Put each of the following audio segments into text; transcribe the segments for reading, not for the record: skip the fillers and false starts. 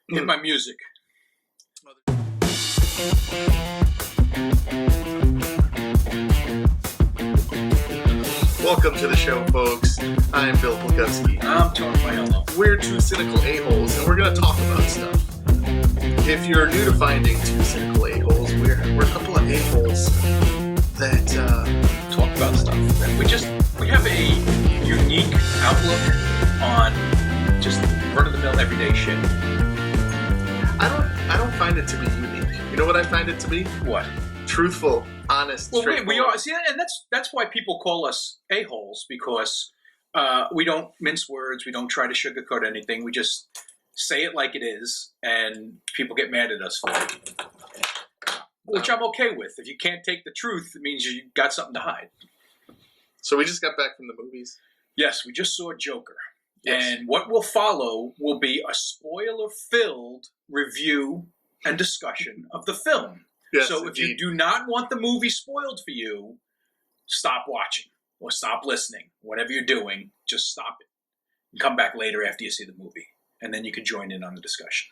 Hit my music. Welcome to the show, folks. I'm Bill Polkowski. I'm Tony Maiello. We're two cynical a-holes, and we're going to talk about stuff. If you're new to finding two cynical a-holes, we're a couple of a-holes that Talk about stuff. And we have a unique outlook on just run-of-the-mill everyday shit. I don't find it to be unique. You know what I find it to be? What? Truthful, honest, Well, we straightforward. are. See, and that's why people call us a-holes, because we don't mince words. We don't try to sugarcoat anything. We just say it like it is, and people get mad at us for it. Which I'm okay with. If you can't take the truth, it means you got something to hide. So we just got back from the movies. Yes, we just saw Joker. Yes. And what will follow will be a spoiler-filled review and discussion of the film. Yes, So if you indeed. do not want the movie spoiled for you, stop watching or stop listening. Whatever you're doing, just stop it. And come back later after you see the movie. And then you can join in on the discussion.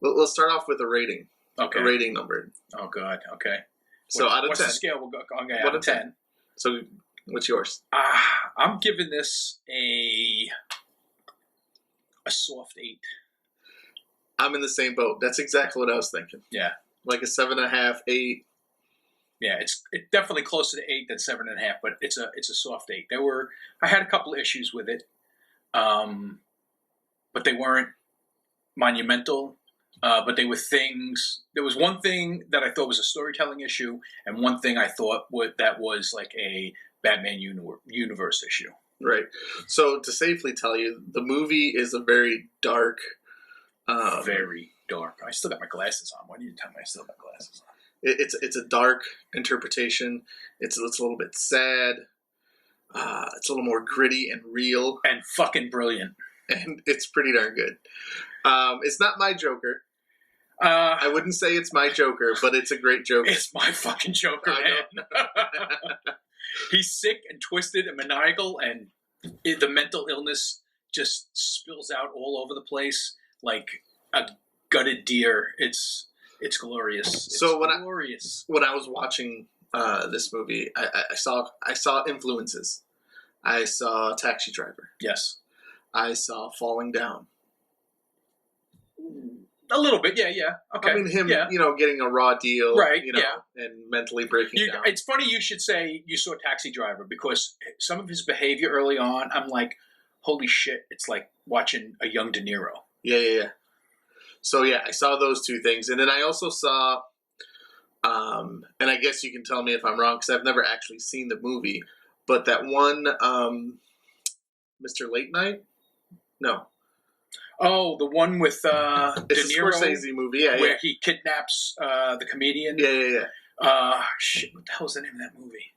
Well, let's start off with a rating. Okay. A rating number. Oh, God. Okay. So out of what's 10. the scale? We'll go, okay, What out of of 10. So what's yours? I'm giving this a soft 8. I'm in the same boat. That's exactly what I was thinking. Yeah. Like a 7.5, 8. Yeah, it's definitely closer to 8 than 7.5, but it's a soft 8. I had a couple of issues with it, but they weren't monumental. But they were things. There was one thing that I thought was a storytelling issue, and one thing I thought that was like a Batman universe issue. Right. So to safely tell you, the movie is a very dark. Very dark. I still got my glasses on. Why do you tell me I still got glasses on? It's a dark interpretation. It's a little bit sad. It's a little more gritty and real, And fucking brilliant. and it's pretty darn good. It's not my Joker. Uh, I wouldn't say it's my Joker, but it's a great Joker. it's my fucking Joker, I man. He's sick and twisted and maniacal, and the mental illness just spills out all over the place like a gutted deer. It's glorious. It's So glorious. When I was watching this movie, I saw influences. I saw Taxi Driver. Yes. I saw Falling Down. A little bit, yeah. Okay. I mean, him, yeah. getting a raw deal, Right, and mentally breaking down. It's funny you should say you saw Taxi Driver, because some of his behavior early on, I'm like, holy shit, it's like watching a young De Niro. Yeah. So, I saw those two things. And then I also saw, and I guess you can tell me if I'm wrong, because I've never actually seen the movie, but that one, Mr. Late Night? No. Oh, the one with De It's a Niro, Scorsese movie, where he kidnaps the comedian. Yeah. Shit, what the hell's the name of that movie?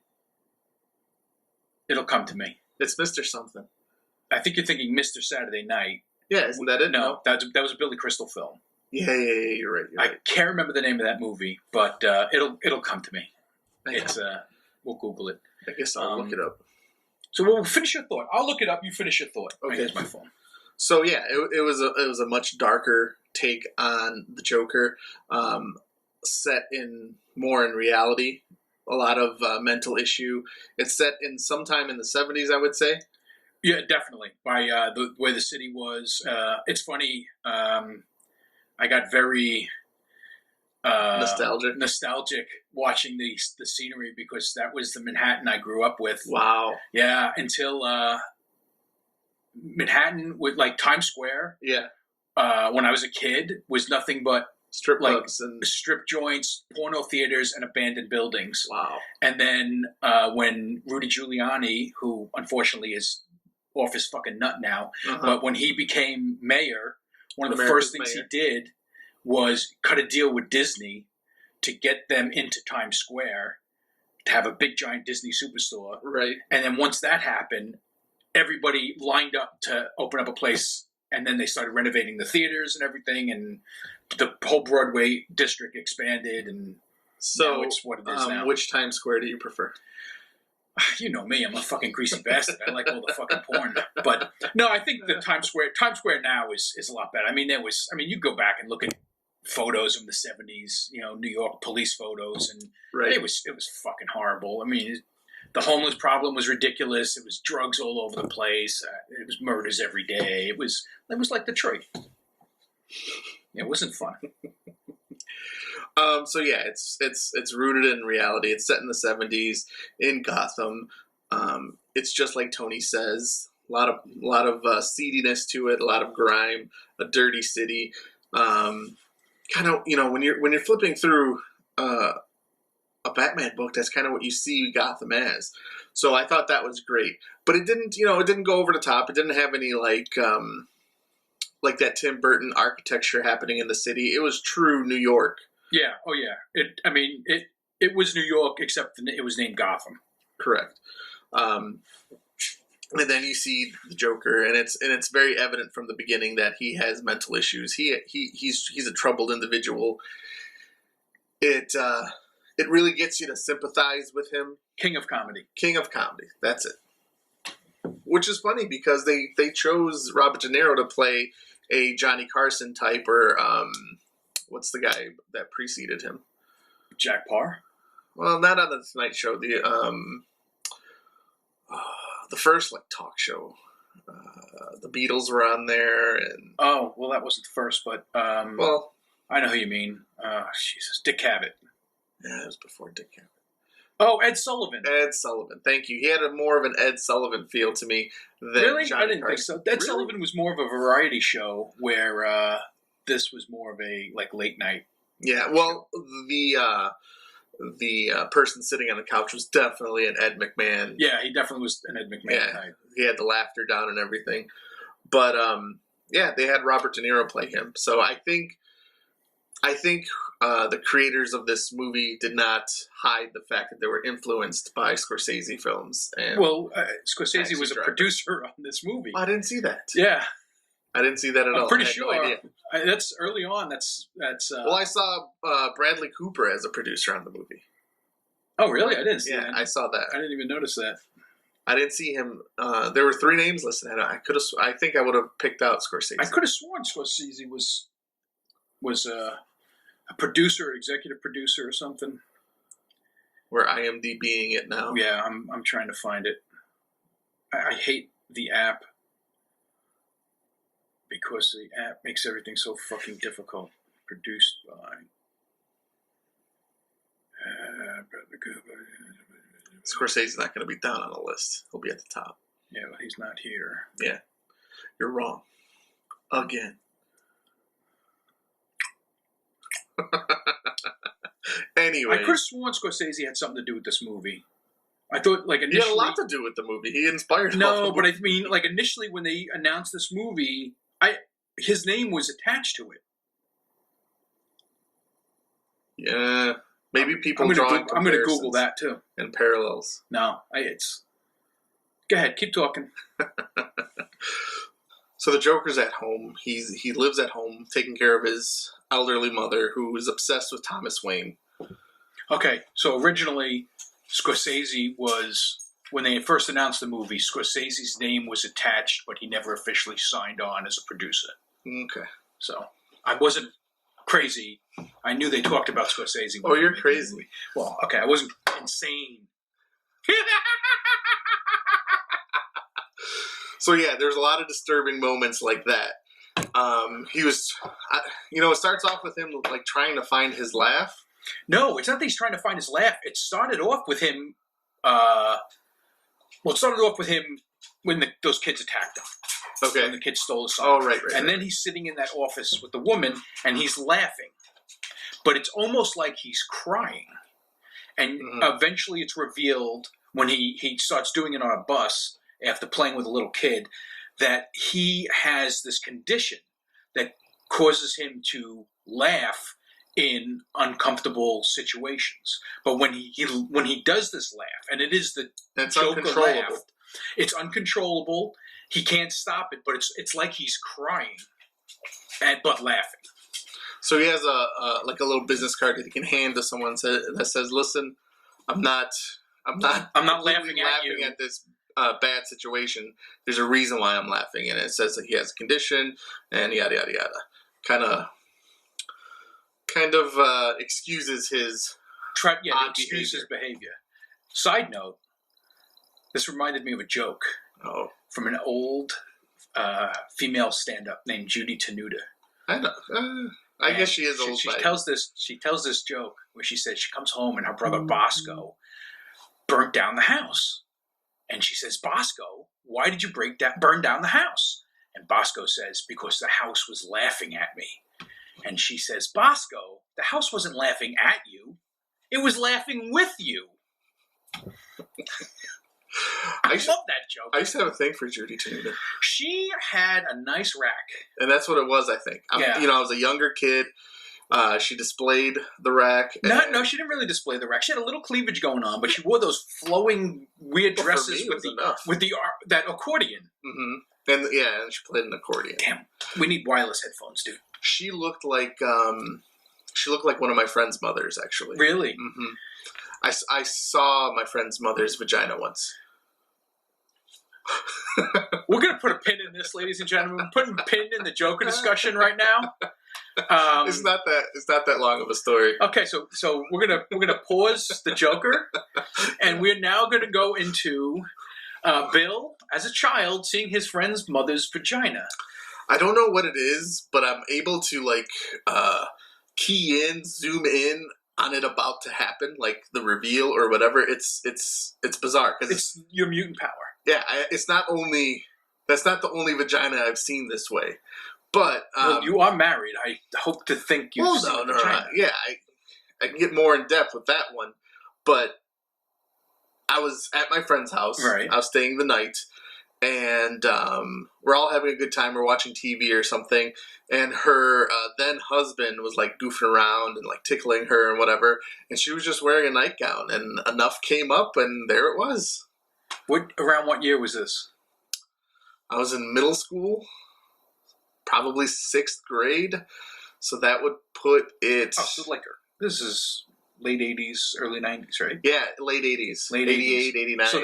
It'll come to me. It's Mr. Something. I think you're thinking Mr. Saturday Night. Yeah, isn't that it? No, that was a Billy Crystal film. Yeah, you're right. I can't remember the name of that movie, but it'll come to me. It's we'll Google it. I guess I'll look it up. So we'll finish your thought. I'll look it up. You finish your thought. Okay. Here's my phone. So it was a much darker take on the Joker, set in more in reality. A lot of mental issue. It's set in sometime in the 70s, I would say. Yeah, definitely. By the way the city was. It's funny. I got very nostalgic watching the scenery, because that was the Manhattan I grew up with. Wow. Yeah, until Manhattan with like Times Square. Yeah. When I was a kid, was nothing but Strip like clubs and strip joints, porno theaters, and abandoned buildings. wow. And then when Rudy Giuliani, who unfortunately is off his fucking nut now, but when he became mayor, one of the America's first things mayor. he did was cut a deal with Disney to get them into Times Square to have a big giant Disney superstore. Right. And then once that happened, everybody lined up to open up a place, and then they started renovating the theaters and everything, and the whole Broadway district expanded, and So now it's what it is now. Which Times Square do you prefer? You know me, I'm a fucking greasy bastard. I like all the fucking porn. But no, I think the Times Square now is a lot better. I mean, you go back and look at photos from the 70s, New York police photos, and Right. it was fucking horrible. I mean, the homeless problem was ridiculous. It was drugs all over the place. It was murders every day. It was like Detroit. It wasn't fun. So yeah, it's rooted in reality. It's set in the 70s in Gotham. It's just like Tony says, a lot of seediness to it, a lot of grime, a dirty city. Kind of, when you're flipping through a Batman book, that's kind of what you see Gotham as. So I thought that was great, but it didn't go over the top. It didn't have any like that Tim Burton architecture happening in the city. It was true New York. Yeah. Oh, yeah. It was New York, except it was named Gotham. Correct. And then you see the Joker, and it's very evident from the beginning that he has mental issues. He's a troubled individual. It really gets you to sympathize with him. King of comedy. King of comedy. That's it. Which is funny because they chose Robert De Niro to play a Johnny Carson type, or what's the guy that preceded him? Jack Parr? Well, not on the Tonight Show. The first talk show. The Beatles were on there, and oh, well, that wasn't the first, but well, I know who you mean. Jesus, Dick Cavett. Yeah, it was before Dick Cavett. Oh, Ed Sullivan. Ed Sullivan. Thank you. He had more of an Ed Sullivan feel to me than really? Johnny I didn't Carson. think so. Ed Sullivan was more of a variety show, where this was more of a late night. Yeah. Well, the person sitting on the couch was definitely an Ed McMahon. Yeah, he definitely was an Ed McMahon type. He had the laughter down and everything. But yeah, they had Robert De Niro play him. So I think the creators of this movie did not hide the fact that they were influenced by Scorsese films. And Scorsese was a producer on this movie. I didn't see that. Yeah, I didn't see that at all. I'm pretty I had sure. no idea. That's early on. That's. Well, I saw Bradley Cooper as a producer on the movie. Oh, really? I didn't see that. Yeah, I saw that. I didn't even notice that. I didn't see him. There were 3 names listed. I think I would have picked out Scorsese. I could have sworn Scorsese was a producer, executive producer, or something. We're IMDbing it now. Yeah, I'm trying to find it. I hate the app because the app makes everything so fucking difficult. Produced by Bradley Cooper. Scorsese's not going to be down on the list. He'll be at the top. Yeah, but he's not here. Yeah, you're wrong. Again. Anyway, I could have sworn Scorsese had something to do with this movie. I thought initially he had a lot to do with the movie. He inspired. No, but I mean initially when they announced this movie, his name was attached to it. Yeah, maybe people I'm drawing. I'm going to Google that too. And parallels. No, Go ahead, keep talking. So the Joker's at home. He lives at home, taking care of his elderly mother, who is obsessed with Thomas Wayne. Okay, so originally, Scorsese was, when they first announced the movie, Scorsese's name was attached, but he never officially signed on as a producer. Okay. So I wasn't crazy. I knew they talked about Scorsese. Oh, you're crazy. Well, okay, I wasn't insane. So yeah, there's a lot of disturbing moments like that. He was, it starts off with him trying to find his laugh. No, it's not that he's trying to find his laugh. It started off with him. It started off with him when those kids attacked him. Okay. When the kids stole his son. Oh, right. And then he's sitting in that office with the woman, and he's laughing. But it's almost like he's crying. And eventually it's revealed when he starts doing it on a bus after playing with a little kid that he has this condition that causes him to laugh in uncomfortable situations. But when he does this laugh, and it is the Joker laugh, it's uncontrollable. He can't stop it, but it's like he's crying, but laughing. So he has a little business card that he can hand to someone that says, "Listen, I'm not I'm not laughing at you. at this bad situation. There's a reason why I'm laughing, and it says that he has a condition, and yada yada yada. Kind of excuses his excuses behavior. Side note: this reminded me of a joke from an old female stand-up named Judy Tenuta. I know. I guess she is old. She tells this joke where she says she comes home and her brother Bosco burnt down the house, and she says, "Bosco, why did you burn down the house?" And Bosco says, "Because the house was laughing at me." And she says, "Bosco, the house wasn't laughing at you; it was laughing with you." I love that joke. I used to have a thing for Judy Tenuta. She had a nice rack. And that's what it was, I think. I was a younger kid. She displayed the rack. No, she didn't really display the rack. She had a little cleavage going on, but she wore those flowing, weird dresses with that accordion. Mm-hmm. And she played an accordion. Damn, we need wireless headphones, dude. She looked like one of my friend's mothers, actually. Really? Mm-hmm. I saw my friend's mother's vagina once. We're going to put a pin in this, ladies and gentlemen. We're putting a pin in the Joker discussion right now. It's not that long of a story. Okay, so we're gonna pause the Joker, and we're now gonna go into Bill as a child seeing his friend's mother's vagina. I don't know what it is, but I'm able to key in, zoom in on it about to happen, like the reveal or whatever. It's bizarre because it's your mutant power. Yeah, that's not the only vagina I've seen this way. But you are married. I hope to think you've seen a vagina. Yeah, I can get more in depth with that one. But I was at my friend's house. Right. I was staying the night, and we're all having a good time. We're watching TV or something, and her then husband was goofing around and tickling her and whatever, and she was just wearing a nightgown, and enough came up, and there it was. Around what year was this? I was in middle school, probably 6th grade, so that would put it. Oh, so this is late 80s, early 90s, right? Yeah, late 80s, late 88, 89. So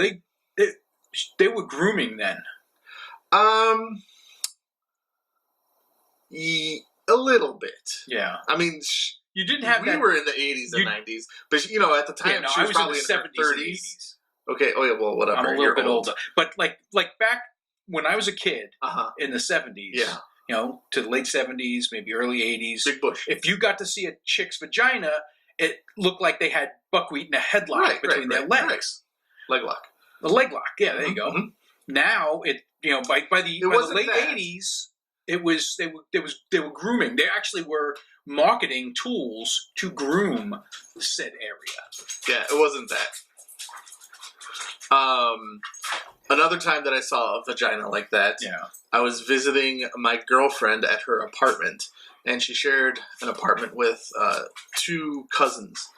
they were grooming then. A little bit. Yeah. I mean, you didn't have. We were in the 80s and 90s, but at the time she was probably in the 70s, 30s. Okay. Oh yeah. Well, whatever. I'm a little bit older, but like back when I was a kid in the 70s. Yeah. To the late 70s, maybe early 80s. Big bush. If you got to see a chick's vagina, it looked like they had buckwheat in a headlock between their legs. Leg lock. The leg lock. Yeah, there you go. Mm-hmm. Now by the late 80s, they were grooming. They actually were marketing tools to groom said area. Yeah, it wasn't that. Another time that I saw a vagina like that, I was visiting my girlfriend at her apartment, and she shared an apartment with 2 cousins.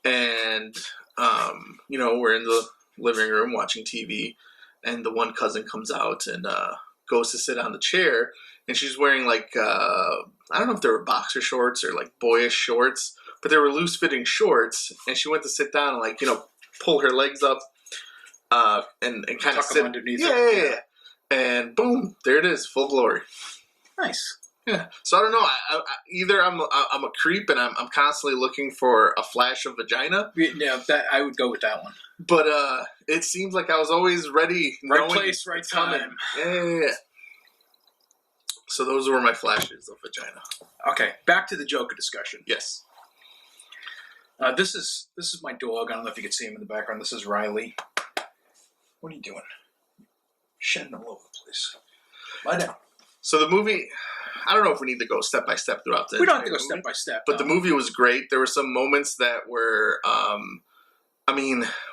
And, we're in the living room watching TV, and the one cousin comes out and goes to sit on the chair, and she's wearing I don't know if they were boxer shorts or boyish shorts, but they were loose-fitting shorts, and she went to sit down and pull her legs up. And kind of sit underneath. Yeah. And boom, there it is, full glory. Nice. Yeah. So I don't know. I either I'm a creep and I'm constantly looking for a flash of vagina. Yeah, that I would go with that one. But it seems like I was always ready. Right place, right time. Yeah. So those were my flashes of vagina. Okay, back to the Joker discussion. Yes. This is my dog. I don't know if you can see him in the background. This is Riley. What are you doing? Shedding all over the place. Lie down. So the movie, I don't know if we need to go step by step throughout the. We don't have to go step by step. But the movie was great. There were some moments that were,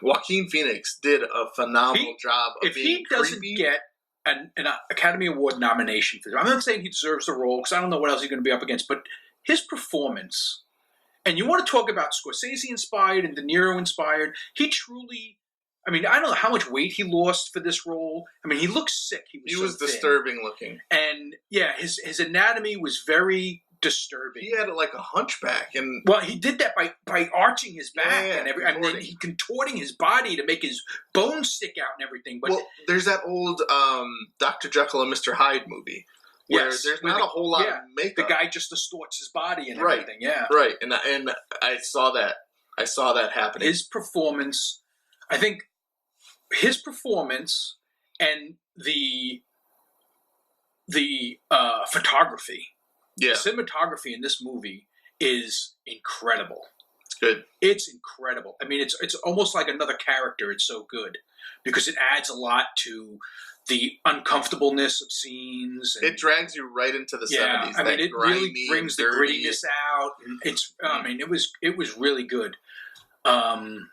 Joaquin Phoenix did a phenomenal job of being creepy. If he doesn't get an Academy Award nomination for this, I'm not saying he deserves the role because I don't know what else he's going to be up against, but his performance, and you want to talk about Scorsese-inspired and De Niro-inspired, he truly... I don't know how much weight he lost for this role. He looked sick. He was disturbing looking. And, yeah, his anatomy was very disturbing. He had like a hunchback, and well, he did that by arching his back and contorting. he contorting his body to make his bones stick out and everything. But there's that old Dr. Jekyll and Mr. Hyde movie where there's not a whole lot of makeup. The guy just distorts his body and everything. Yeah, right. And I saw that. I saw that happening. His performance, I think, his performance and the photography. Yeah. The cinematography in this movie is incredible. It's good. It's incredible. I mean, it's almost like another character. It's so good because it adds a lot to the uncomfortableness of scenes. And, it drags you right into the 70s. I mean, it really brings the grittiness out. And it's. I mean, it was really good. I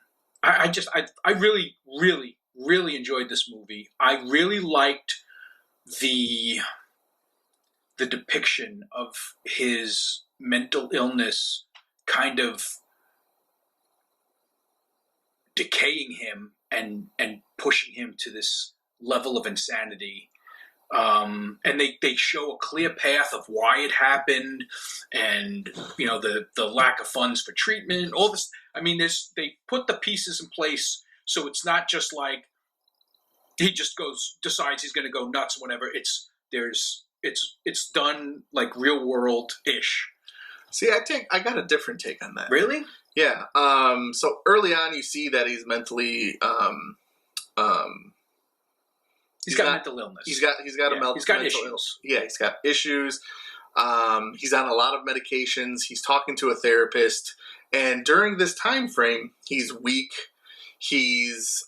really, really, really enjoyed this movie. I really liked the depiction of his mental illness kind of decaying him and pushing him to this level of insanity. And they show a clear path of why it happened and, you know, the lack of funds for treatment, all this. I mean, they put the pieces in place so it's not just like he just decides he's going to go nuts, whatever. It's done like real world ish. See, I got a different take on that. Really? Yeah. So early on, you see that he's mentally. He's got mental illness. He's got a mental issues. Illness. Yeah, he's got issues. He's on a lot of medications. He's talking to a therapist, and during this time frame, he's weak. He's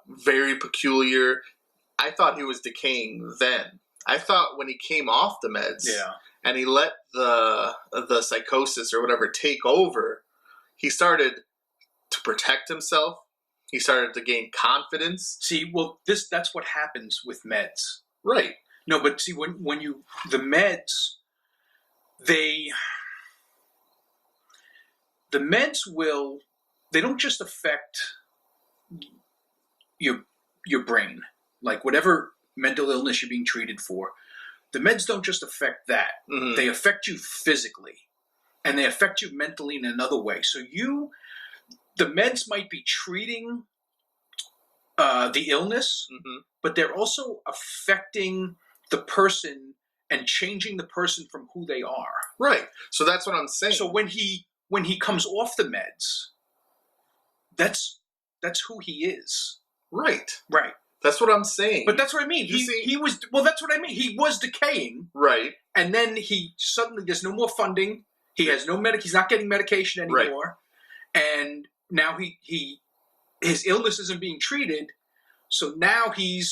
very peculiar. I thought he was decaying then. I thought when he came off the meds and he let the psychosis or whatever take over, he started to protect himself. He started to gain confidence. See, well, that's what happens with meds. Right. No, but see, when you the meds, the meds they don't just affect your brain, like whatever mental illness you're being treated for. The meds don't just affect that. Mm-hmm. They affect you physically, and they affect you mentally in another way. So the meds might be treating the illness, mm-hmm. but they're also affecting the person and changing the person from who they are. Right. So that's what I'm saying. So when he comes off the meds, that's who he is. Right. Right. That's what I'm saying. But that's what I mean. He was that's what I mean. He was decaying. Right. And then he suddenly there's no more funding. He has no he's not getting medication anymore. Right. And now his illness isn't being treated. So now the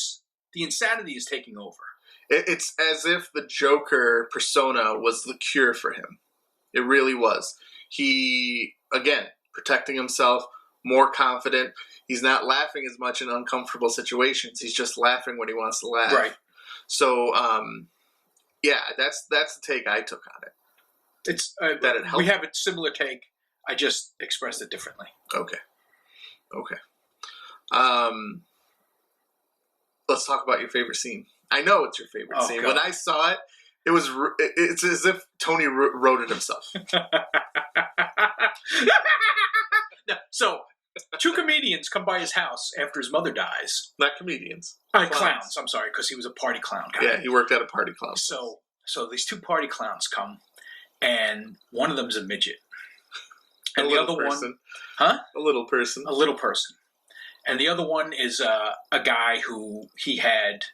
insanity is taking over. It's as if the Joker persona was the cure for him. It really was. He, again, protecting himself, more confident. He's not laughing as much in uncomfortable situations. He's just laughing when he wants to laugh. Right. So, yeah, that's the take I took on it. It's that it helped. We have a similar take. I just expressed it differently. Okay. Let's talk about your favorite scene. I know it's your favorite scene. God. When I saw it, it's as if Tony wrote it himself. So, two comedians come by his house after his mother dies. Not comedians. Clowns. I'm sorry, because he was a party clown guy. Yeah, he worked at a party clown. So these two party clowns come, and one of them's a midget. And the other person. One... Huh? A little person. A little person. And the other one is a guy who he had,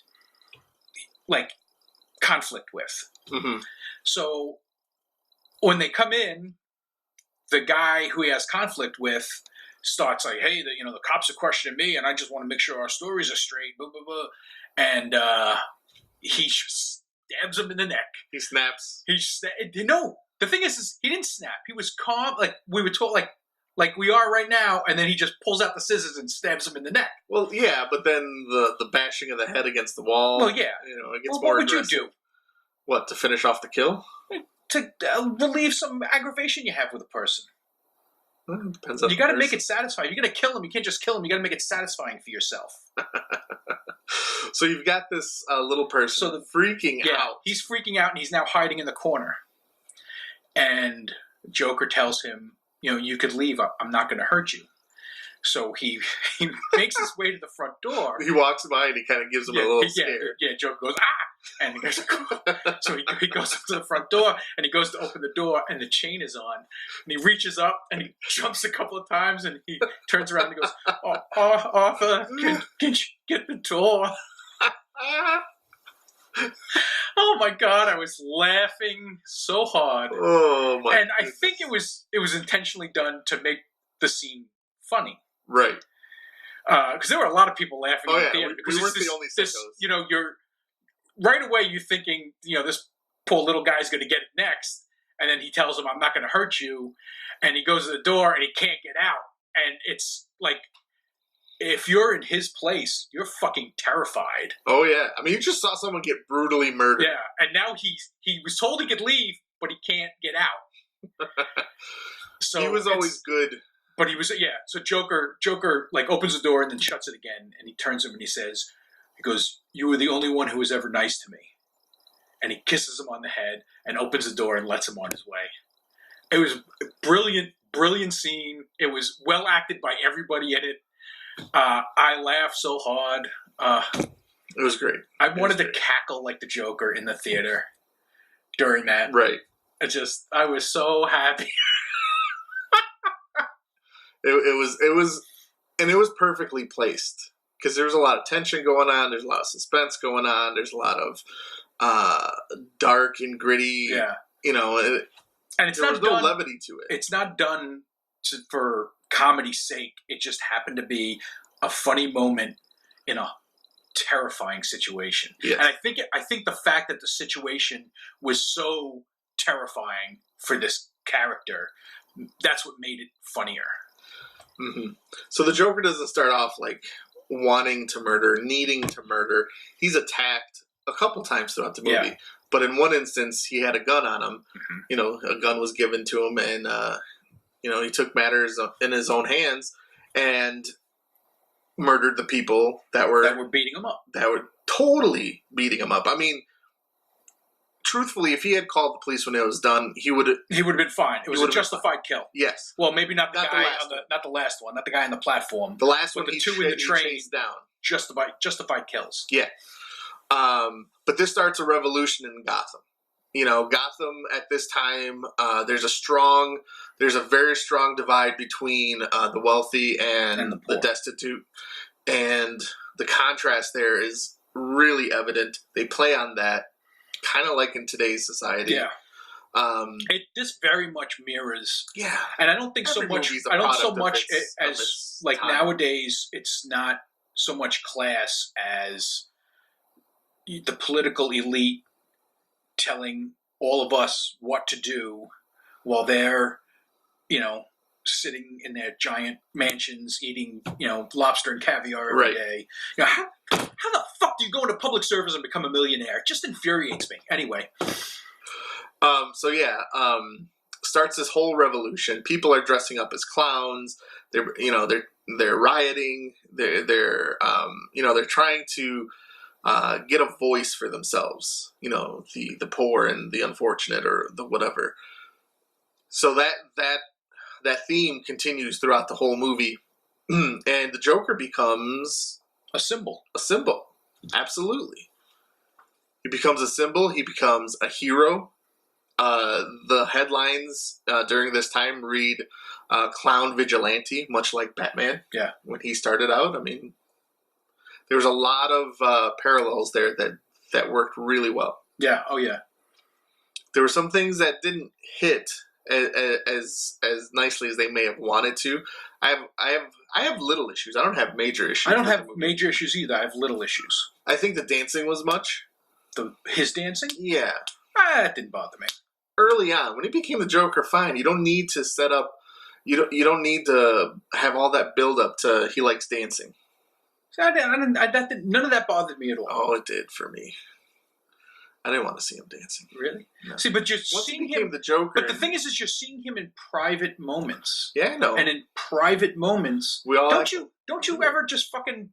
like, conflict with. Mm-hmm. So when they come in, the guy who he has conflict with starts like, hey, the cops are questioning me, and I just want to make sure our stories are straight, blah, blah, blah. And he stabs him in the neck. He snaps. The thing is he didn't snap. He was calm, like we were told, like we are right now, and then he just pulls out the scissors and stabs him in the neck. Well, yeah, but then the bashing of the head against the wall. Well, yeah. It gets more aggressive. What would you do? What, to finish off the kill? To relieve some aggravation you have with a person. Well, it depends on you got to make it satisfying. You're going to kill him. You can't just kill him. You got to make it satisfying for yourself. So you've got this little person freaking out. He's freaking out, and he's now hiding in the corner. and Joker tells him, you could leave. I'm not going to hurt you. So he makes his way to the front door. He walks by and he kind of gives him a little scare. Yeah, Joker goes, ah! And he goes, so he goes up to the front door and he goes to open the door and the chain is on. And he reaches up and he jumps a couple of times and he turns around and he goes, Arthur, can you get the door? Oh my God, I was laughing so hard. Oh my! And I think it was intentionally done to make the scene funny. Right. Because there were a lot of people laughing in the theater. We weren't the only sickos. You're right away you're thinking, this poor little guy's going to get it next. And then he tells him, I'm not going to hurt you. And he goes to the door and he can't get out. And it's like, if you're in his place, you're fucking terrified. Oh, yeah. I mean, you just saw someone get brutally murdered. Yeah. And now he was told he could leave, but he can't get out. So he was always good. But he was, yeah. So Joker like opens the door and then shuts it again. And he turns to him and he goes, you were the only one who was ever nice to me. And he kisses him on the head and opens the door and lets him on his way. It was a brilliant scene. It was well acted by everybody in it. I laughed so hard. It was great. I wanted to cackle like the Joker in the theater during that. Right. I was so happy. It was perfectly placed because there was a lot of tension going on. There's a lot of suspense going on. There's a lot of dark and gritty. Yeah. And it's there was no levity to it. It's not done for comedy's sake. It just happened to be a funny moment in a terrifying situation. Yes. And I think the fact that the situation was so terrifying for this character, that's what made it funnier. Mm-hmm. So the Joker doesn't start off like wanting to murder, needing to murder. He's attacked a couple times throughout the movie. Yeah. But in one instance, he had a gun on him. Mm-hmm. A gun was given to him, and he took matters in his own hands and murdered the people that were beating him up. That were totally beating him up. I mean, truthfully, if he had called the police when it was done, he would have been fine. It was a justified kill. Yes. Well, maybe not the last one, not the guy on the platform. The last one, the two in the train down. Justified kills. Yeah. But this starts a revolution in Gotham. Gotham at this time, there's a very strong divide between the wealthy and the destitute, and the contrast there is really evident. They play on that, kind of like in today's society. Yeah. This very much mirrors. Yeah. And I don't think so much. I don't so much as like time. Nowadays. It's not so much class as the political elite telling all of us what to do while they're, sitting in their giant mansions eating, lobster and caviar every day. How the fuck do you go into public service and become a millionaire? It just infuriates me. Anyway. Starts this whole revolution. People are dressing up as clowns. They're rioting. They're trying to get a voice for themselves, the poor and the unfortunate or the whatever. So that theme continues throughout the whole movie, and the Joker becomes a symbol. A symbol, absolutely. He becomes a symbol. He becomes a hero. The headlines during this time read "Clown Vigilante," much like Batman. Yeah, when he started out, I mean. There was a lot of parallels there that worked really well. Yeah. Oh, yeah. There were some things that didn't hit as nicely as they may have wanted to. I have little issues. I don't have major issues. I don't have major issues either. I have little issues. I think the dancing was much. His dancing? Yeah. That didn't bother me. Early on, when he became the Joker, fine. You don't need to set up. You don't need to have all that build up to he likes dancing. None of that bothered me at all. Oh, it did for me. I didn't want to see him dancing. Really? No. See, but you're Once seeing he became him. the Joker. But the thing is you're seeing him in private moments. Yeah, I know. And in private moments, don't you ever just fucking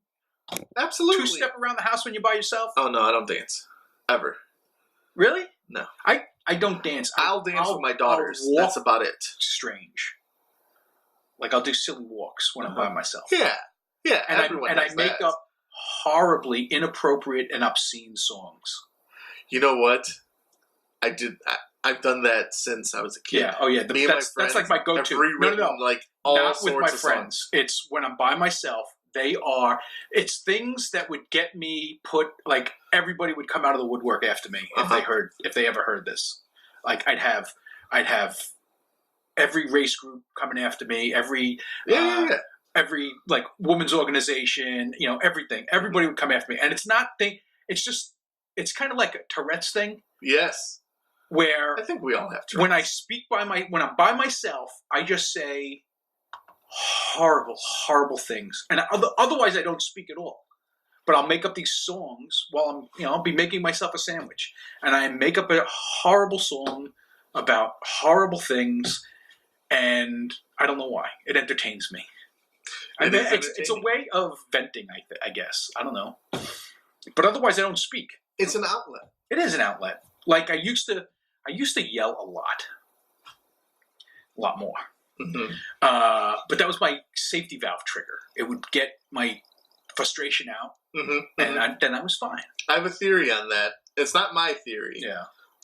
absolutely two-step around the house when you're by yourself? Oh no, I don't dance ever. Really? No. I I don't dance. I'll dance with my daughters. That's about it. Strange. Like I'll do silly walks when I'm by myself. Yeah. And Everyone I does make that. up horribly inappropriate and obscene songs. You know what? I've done that since I was a kid. Yeah. Oh yeah. Me and my friends that's like my go-to. have rewritten, No. like all Not with sorts my of friends. songs. It's when I'm by myself. It's things that would get me put, like everybody would come out of the woodwork after me if they ever heard this. Like I'd have every race group coming after me, every like women's organization, everything. Everybody would come after me. And it's kind of like a Tourette's thing. Yes. Where I think we all have Tourette's. When I'm by myself, I just say horrible, horrible things, and otherwise I don't speak at all. But I'll make up these songs while I'll be making myself a sandwich, and I make up a horrible song about horrible things, and I don't know why. It entertains me. It's a way of venting, I guess. I don't know, but otherwise I don't speak. It's an outlet. It is an outlet. Like I used to yell a lot more. Mm-hmm. But that was my safety valve trigger. It would get my frustration out, and then I was fine. I have a theory on that. It's not my theory,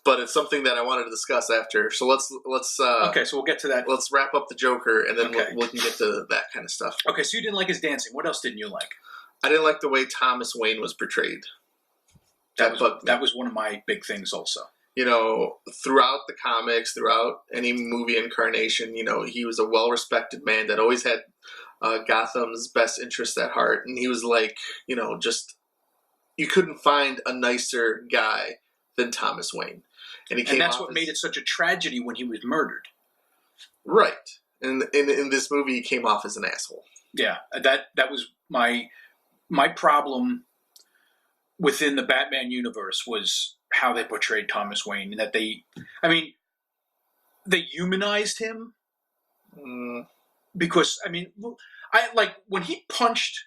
but it's something that I wanted to discuss after. So let's okay. So we'll get to that. Let's wrap up the Joker, and then we can get to that kind of stuff. Okay. So you didn't like his dancing. What else didn't you like? I didn't like the way Thomas Wayne was portrayed. That was one of my big things, also. Throughout the comics, throughout any movie incarnation, he was a well-respected man that always had Gotham's best interest at heart. And he was like, just, you couldn't find a nicer guy than Thomas Wayne. And that's what made it such a tragedy when he was murdered. Right. And in this movie, he came off as an asshole. Yeah, that was my problem within the Batman universe, was how they portrayed Thomas Wayne, and that they humanized him. Because I like when he punched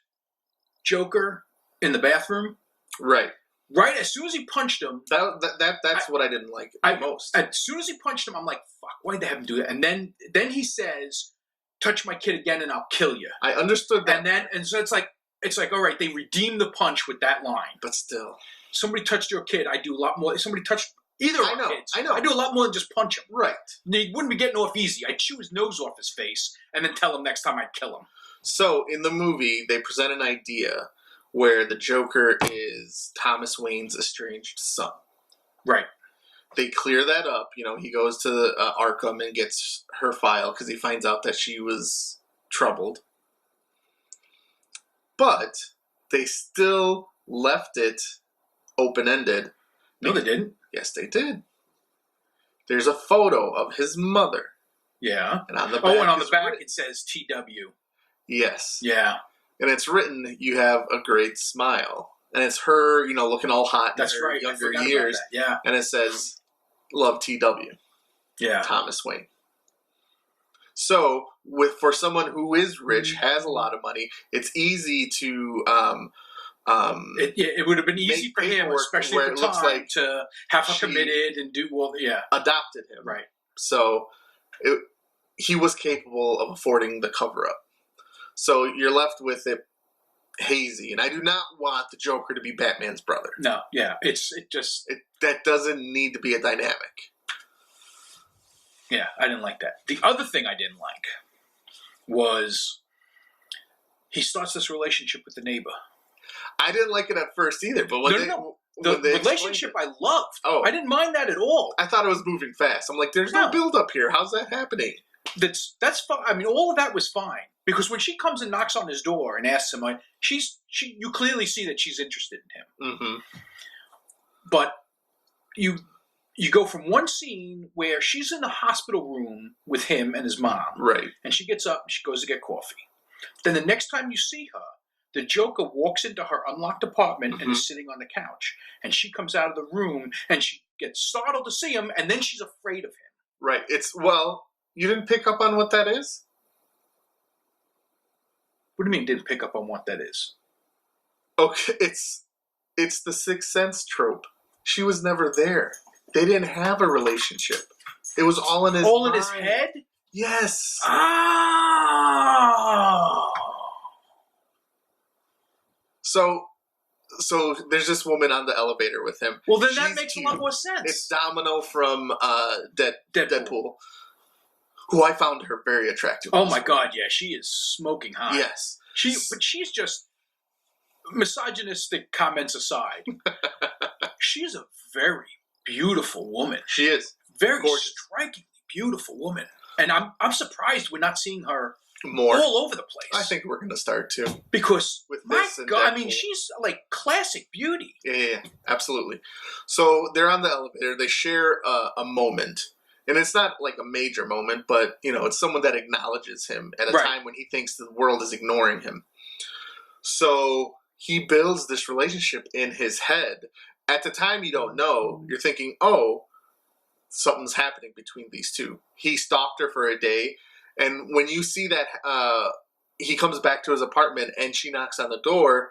Joker in the bathroom. Right. As soon as he punched him, that's what I didn't like most. As soon as he punched him, I'm like, "Fuck! Why'd they have him do that?" And then he says, "Touch my kid again, and I'll kill you." I understood that, and so it's like, all right, they redeemed the punch with that line, but still. Somebody touched your kid, I do a lot more. If somebody touched either of our kids, I do a lot more than just punch him. Right. He wouldn't be getting off easy. I'd chew his nose off his face and then tell him next time I'd kill him. So in the movie, they present an idea where the Joker is Thomas Wayne's estranged son. Right. They clear that up. He goes to Arkham and gets her file because he finds out that she was troubled. But they still left it open-ended. No, they didn't. Yes, they did. There's a photo of his mother. Yeah. And on the back, it says TW. Yes. Yeah. And it's written, "You have a great smile." And it's her, looking all hot in her younger years. Yeah. And it says, "Love TW." Yeah. Thomas Wayne. So, for someone who is rich, has a lot of money, it's easy to it would have been easy for him, especially at the time, like to have her committed and do adopted him. Right. So he was capable of affording the cover up. So you're left with it hazy, and I do not want the Joker to be Batman's brother. No, yeah, that doesn't need to be a dynamic. Yeah, I didn't like that. The other thing I didn't like was he starts this relationship with the neighbor. I didn't like it at first either, but the relationship I loved. Oh, I didn't mind that at all. I thought it was moving fast. I'm like, there's no build up here. How's that happening? That's fine. All of that was fine, because when she comes and knocks on his door and asks him, you clearly see that she's interested in him. Mm-hmm. But you go from one scene where she's in the hospital room with him and his mom, right? And she gets up and she goes to get coffee. Then the next time you see her, the Joker walks into her unlocked apartment and is sitting on the couch. And she comes out of the room and she gets startled to see him, and then she's afraid of him. Right. You didn't pick up on what that is? What do you mean didn't pick up on what that is? Okay, it's the Sixth Sense trope. She was never there. They didn't have a relationship. It was all in his All mind. in his head? Yes. Ah. So there's this woman on the elevator with him. Well, then that She's makes cute. a lot more sense. It's Domino from Deadpool, Deadpool. who I found her very attractive. Oh my God, yeah, she is smoking hot. Yes. But she's just, misogynistic comments aside, she's a very beautiful woman. She is. Very gorgeous. strikingly beautiful woman. And I'm surprised we're not seeing her More. all over the place. I think we're going to start too. Because, With my this and God, I Deadpool. mean, she's like classic beauty. Yeah, absolutely. So they're on the elevator. They share a moment. And it's not like a major moment, but, it's someone that acknowledges him at a Right. time when he thinks the world is ignoring him. So he builds this relationship in his head. At the time, you don't know. You're thinking, oh, something's happening between these two. He stalked her for a day. And when you see that, he comes back to his apartment and she knocks on the door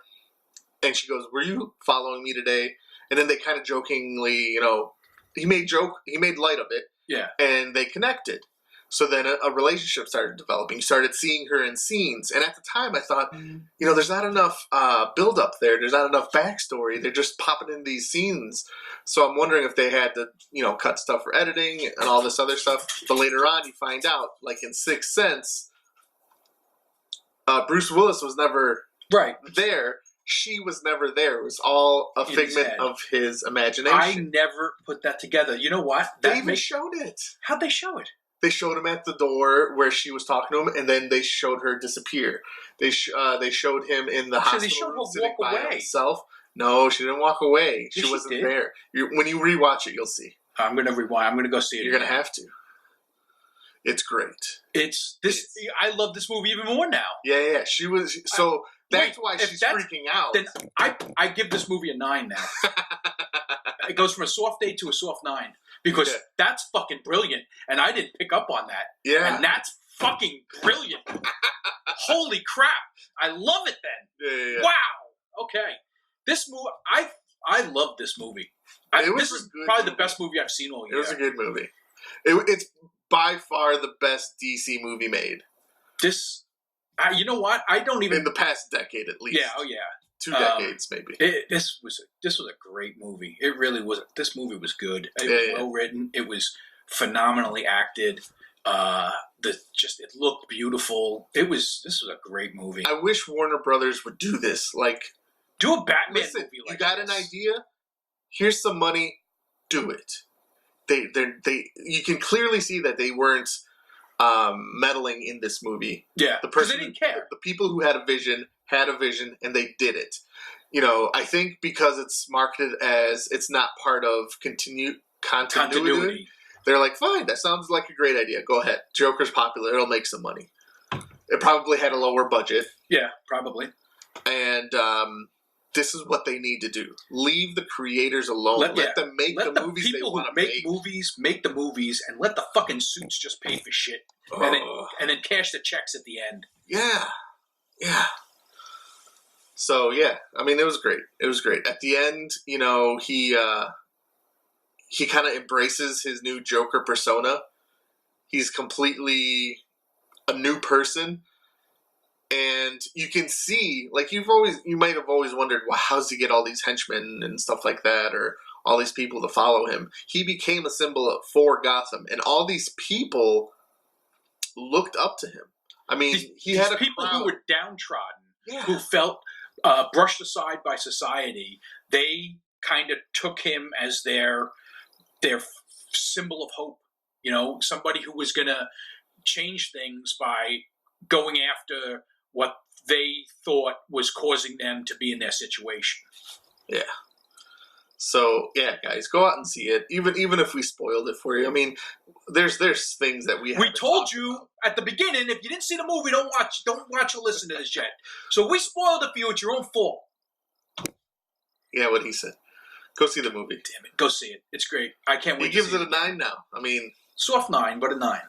and she goes, "Were you following me today?" And then they kind of jokingly, he made light of it. Yeah. And they connected. So then a relationship started developing. You started seeing her in scenes. And at the time I thought, there's not enough build up there. There's not enough backstory. They're just popping in these scenes. So I'm wondering if they had to, cut stuff for editing and all this other stuff. But later on you find out, like in Sixth Sense, Bruce Willis was never Right. there. She was never there. It was all a In his figment head. of his imagination. I never put that together. You know what? They even showed it. How'd they show it? They showed him at the door where she was talking to him, and then they showed her disappear. They showed him in the So hospital they showed room her sitting walk by away. himself. No, she didn't walk away. Yes, She she wasn't did. there. When you rewatch it, you'll see. I'm going to rewind. I'm going to go see it. You're going to again. have to. It's great. It's this. I love this movie even more now. Yeah. She was. So that's why if she's that's- freaking out. Then I give this movie a 9 now. It goes from a soft 8 to a soft 9 because Okay. that's fucking brilliant, and I didn't pick up on that. Yeah. And that's fucking brilliant. Holy crap! I love it. Then Yeah. wow. Okay, this movie. I love this movie. It was This a is good probably the movie. best movie I've seen all It year. was a good movie. It's by far the best DC movie made This. You know what? I don't even. in the past decade, at least. Yeah. Oh yeah. 2 decades, maybe. This was a great movie. It really was. This movie was good. It Yeah, was yeah. well written. It was phenomenally acted. It looked beautiful. This was a great movie. I wish Warner Brothers would do this. Like, Do a Batman listen, movie like you got this. an idea? Here's some money. Do it. They you can clearly see that they weren't meddling in this movie. Yeah, The because person, they didn't care. the people who had a vision, and they did it. I think because it's marketed as it's not part of continuity. Continuity. They're like, fine, that sounds like a great idea. Go ahead. Joker's popular. It'll make some money. It probably had a lower budget. Yeah, probably. And this is what they need to do. Leave the creators alone. Let them make Let the the movies they people want who to make movies make the movies, and let the fucking suits just pay for shit, and then cash the checks at the end. Yeah. So, yeah. I mean, it was great. It was great. At the end, he kind of embraces his new Joker persona. He's completely a new person. And you can see, like, you might have always wondered, well, how does he get all these henchmen and stuff like that, or all these people to follow him? He became a symbol for Gotham, and all these people looked up to him. I mean, he had a people crowd. who were downtrodden, Yeah. who felt brushed aside by society. They kind of took him as their symbol of hope. Somebody who was going to change things by going after what they thought was causing them to be in their situation. Yeah. So, yeah, guys, go out and see it. Even if we spoiled it for you. I mean, there's things that we told you at the beginning, if you didn't see the movie, don't watch or listen to this yet. So we spoiled it for you. It's your own fault. Yeah, what he said. Go see the movie. Damn it. Go see it. It's great. I can't wait He gives to see it a 9 now. I mean... Soft 9, but a 9.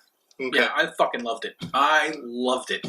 Okay. Yeah, I fucking loved it. I loved it.